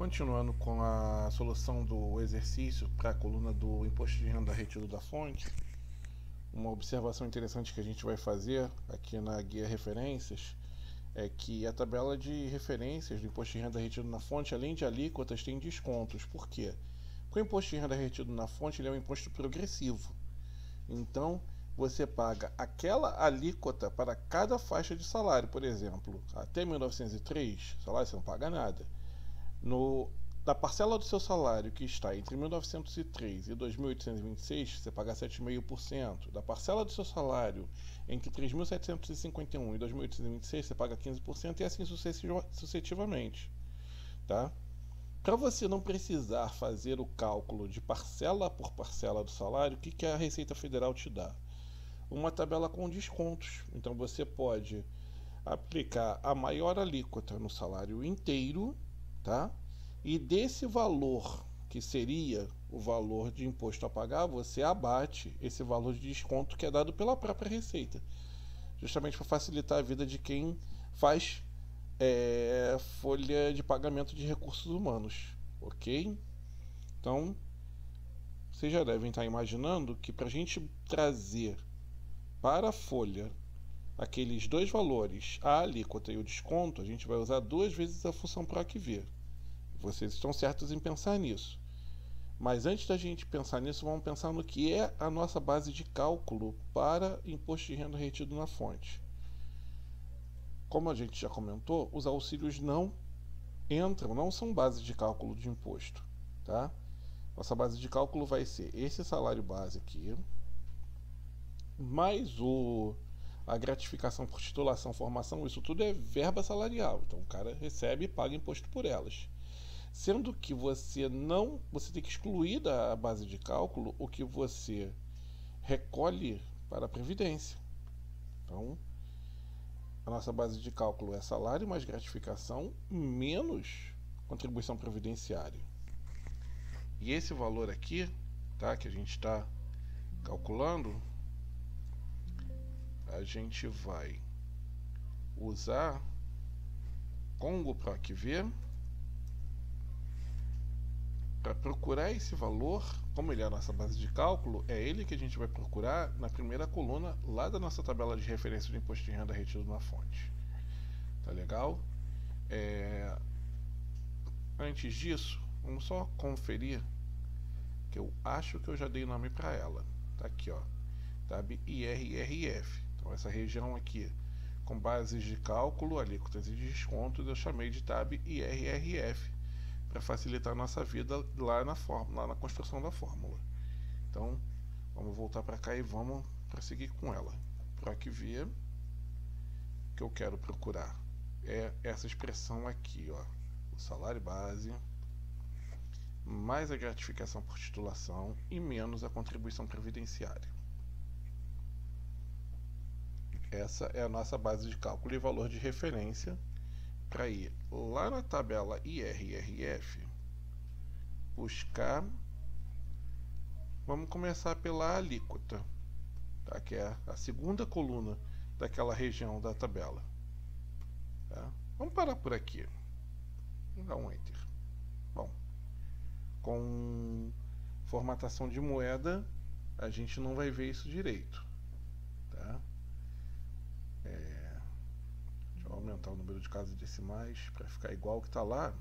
Continuando com a solução do exercício para a coluna do imposto de renda retido da fonte, uma observação interessante que a gente vai fazer aqui na guia referências é que a tabela de referências do imposto de renda retido na fonte, além de alíquotas, tem descontos. Por quê? Porque o imposto de renda retido na fonte ele é um imposto progressivo. Então, você paga aquela alíquota para cada faixa de salário. Por exemplo, até 1903, salário você não paga nada. Da parcela do seu salário que está entre 1903 e 2.826, você paga 7,5%. Da parcela do seu salário entre 3.751 e 2.826, você paga 15% e assim sucessivamente. Tá? Para você não precisar fazer o cálculo de parcela por parcela do salário, o que a Receita Federal te dá? Uma tabela com descontos. Então você pode aplicar a maior alíquota no salário inteiro, tá? E desse valor, que seria o valor de imposto a pagar, você abate esse valor de desconto que é dado pela própria Receita, justamente para facilitar a vida de quem faz folha de pagamento de recursos humanos, ok? Então, vocês já devem estar imaginando que para a gente trazer para a folha aqueles dois valores, a alíquota e o desconto, a gente vai usar duas vezes a função PROC-V. Vocês estão certos em pensar nisso. Mas antes da gente pensar nisso, vamos pensar no que é a nossa base de cálculo para imposto de renda retido na fonte. Como a gente já comentou, os auxílios não entram, não são base de cálculo de imposto. Tá? Nossa base de cálculo vai ser esse salário base aqui, mais a gratificação por titulação, formação, isso tudo é verba salarial. Então o cara recebe e paga imposto por elas. Sendo que você tem que excluir da base de cálculo o que você recolhe para a Previdência. Então, a nossa base de cálculo é salário mais gratificação menos contribuição previdenciária. E esse valor aqui, tá, que a gente está calculando, a gente vai usar com o PROC-V para procurar esse valor. Como ele é a nossa base de cálculo, é ele que a gente vai procurar na primeira coluna lá da nossa tabela de referência do imposto de renda retido na fonte. Tá legal? Antes disso, vamos só conferir que eu acho que eu já dei nome para ela. Tá aqui, ó, tab IRRF. Então essa região aqui com bases de cálculo, alíquotas e descontos, eu chamei de tab IRRF para facilitar a nossa vida lá na construção da fórmula. Então, vamos voltar para cá e vamos prosseguir com ela. PROC-V, que eu quero procurar é essa expressão aqui, ó, o salário base mais a gratificação por titulação e menos a contribuição previdenciária. Essa é a nossa base de cálculo e valor de referência para ir lá na tabela IRRF buscar. Vamos começar pela alíquota, tá? Que é a segunda coluna daquela região da tabela. Tá? Vamos parar por aqui. Vamos dar um Enter. Bom, com formatação de moeda, a gente não vai ver isso direito. Tá? Deixa eu aumentar o número de casas decimais para ficar igual que está lá.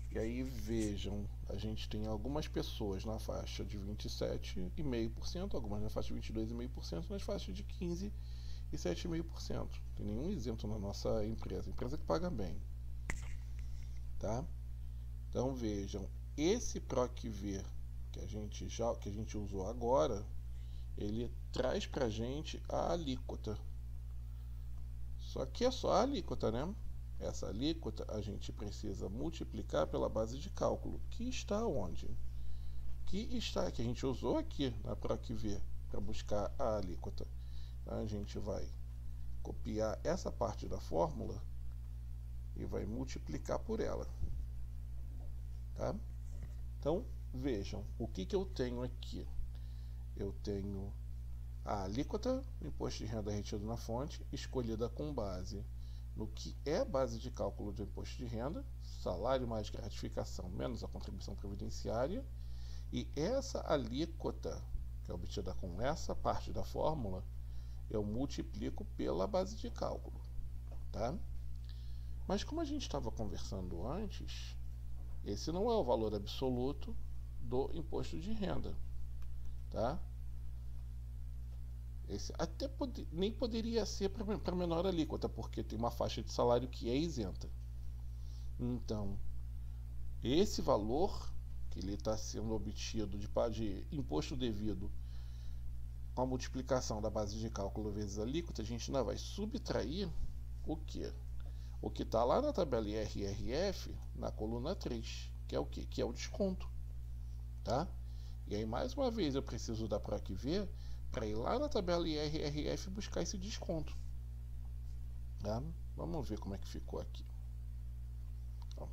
E aí vejam, a gente tem algumas pessoas na faixa de 27,5%, algumas na faixa de 22,5%, nas faixas de 15% e 7,5%. Não tem nenhum isento na nossa empresa que paga bem. Tá? Então vejam, esse PROC-V que a gente usou agora, ele traz pra gente a alíquota. Só que é só a alíquota, né? Essa alíquota a gente precisa multiplicar pela base de cálculo, que está onde? Que a gente usou aqui na PROC-V para buscar a alíquota. A gente vai copiar essa parte da fórmula e vai multiplicar por ela. Tá? Então, vejam, o que eu tenho aqui? Eu tenho a alíquota do imposto de renda retido na fonte, escolhida com base no que é base de cálculo do imposto de renda, salário mais gratificação menos a contribuição previdenciária, e essa alíquota, que é obtida com essa parte da fórmula, eu multiplico pela base de cálculo, tá? Mas como a gente estava conversando antes, esse não é o valor absoluto do imposto de renda, tá? Esse até nem poderia ser para menor alíquota, porque tem uma faixa de salário que é isenta. Então, esse valor que ele está sendo obtido de imposto devido com a multiplicação da base de cálculo vezes a alíquota, a gente ainda vai subtrair o quê? O que está lá na tabela IRRF, na coluna 3, que é o quê? Que é o desconto, tá? E aí, mais uma vez, eu preciso da PROACV para ir lá na tabela IRRF buscar esse desconto, tá? Vamos ver como é que ficou aqui. Então,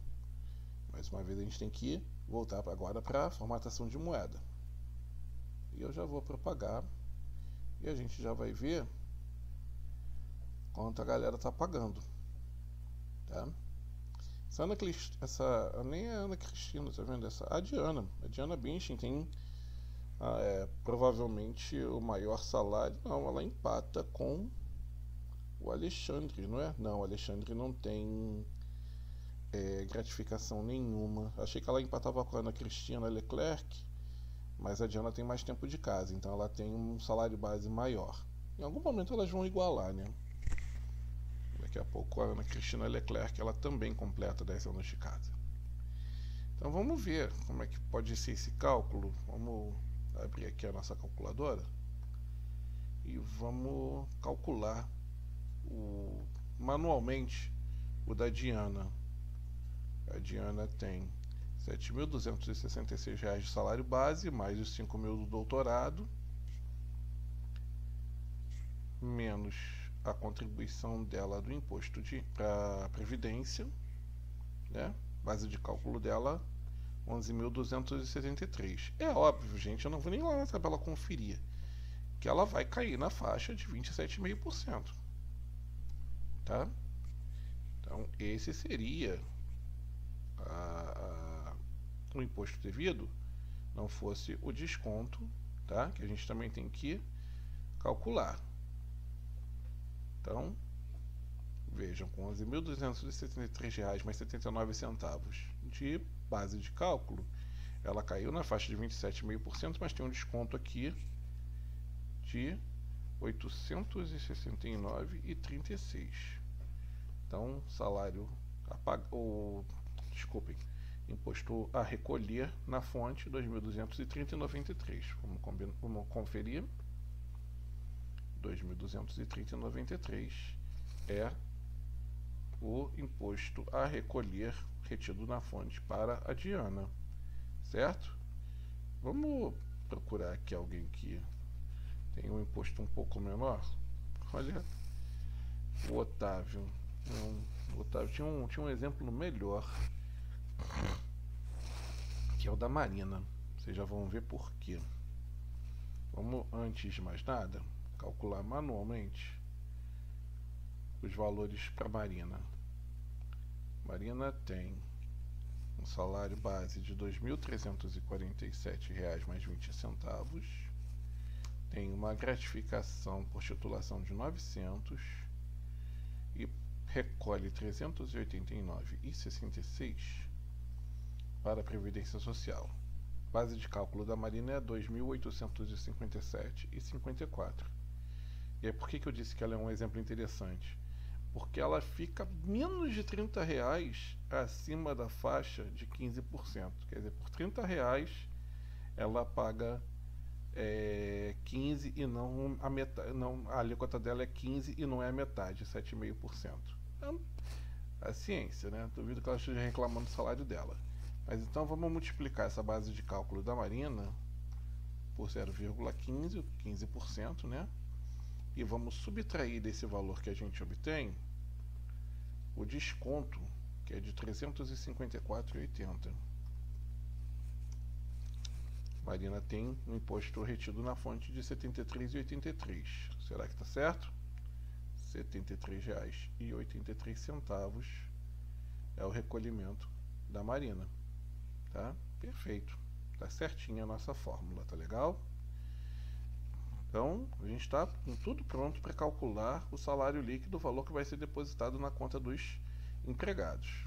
mais uma vez, a gente tem que voltar agora para a formatação de moeda. E eu já vou propagar e a gente já vai ver quanto a galera está pagando, tá? Nem a Ana Cristina, tá vendo? A Diana Binchin tem provavelmente o maior salário. Não, ela empata com o Alexandre, não é? Não, o Alexandre não tem gratificação nenhuma. Achei que ela empatava com a Ana Cristina Leclerc, mas a Diana tem mais tempo de casa, então ela tem um salário base maior. Em algum momento elas vão igualar, né? Daqui a pouco a Ana Cristina Leclerc ela também completa 10 anos de casa. Então vamos ver como é que pode ser esse cálculo. Vamos abrir aqui a nossa calculadora e vamos calcular manualmente o da Diana. A Diana tem R$ 7.266 de salário base, mais os 5.000 do doutorado, menos a contribuição dela do imposto para a Previdência, né? Base de cálculo dela, 11.273. É óbvio, gente, eu não vou nem lá na tabela conferir, que ela vai cair na faixa de 27,5%. Tá? Então, esse seria o imposto devido, não fosse o desconto, tá? Que a gente também tem que calcular. Então, vejam, com R$ 11.273 mais 79 centavos de base de cálculo, ela caiu na faixa de 27,5%, mas tem um desconto aqui de R$ 869,36. Então, salário imposto a recolher na fonte, R$ 2.230,93. Vamos conferir. R$ 2.230,93 é o imposto a recolher retido na fonte para a Diana, certo? Vamos procurar aqui alguém que tem um imposto um pouco menor. Olha, o Otávio. O Otávio tinha um exemplo melhor, que é o da Marina. Vocês já vão ver por quê. Vamos, antes de mais nada, calcular manualmente os valores para a Marina. Marina tem um salário base de R$ 2.347 mais 20 centavos, tem uma gratificação por titulação de 900 e recolhe 389,66 para a Previdência Social. Base de cálculo da Marina é 2.857,54. E aí, por que eu disse que ela é um exemplo interessante? Porque ela fica menos de R$30 acima da faixa de 15%. Quer dizer, por R$30 ela paga 15 e não a metade. Não, a alíquota dela é 15 e não é a metade, 7,5%. Então, a ciência, né? Duvido que ela esteja reclamando do salário dela. Mas então vamos multiplicar essa base de cálculo da Marina por 0,15, 15%, né? E vamos subtrair desse valor que a gente obtém o desconto, que é de 354,80. Marina tem um imposto retido na fonte de 73,83. Será que está certo? R$ 73,83 é o recolhimento da Marina, tá? Perfeito, tá certinha a nossa fórmula, tá legal? Então, a gente está com tudo pronto para calcular o salário líquido, o valor que vai ser depositado na conta dos empregados.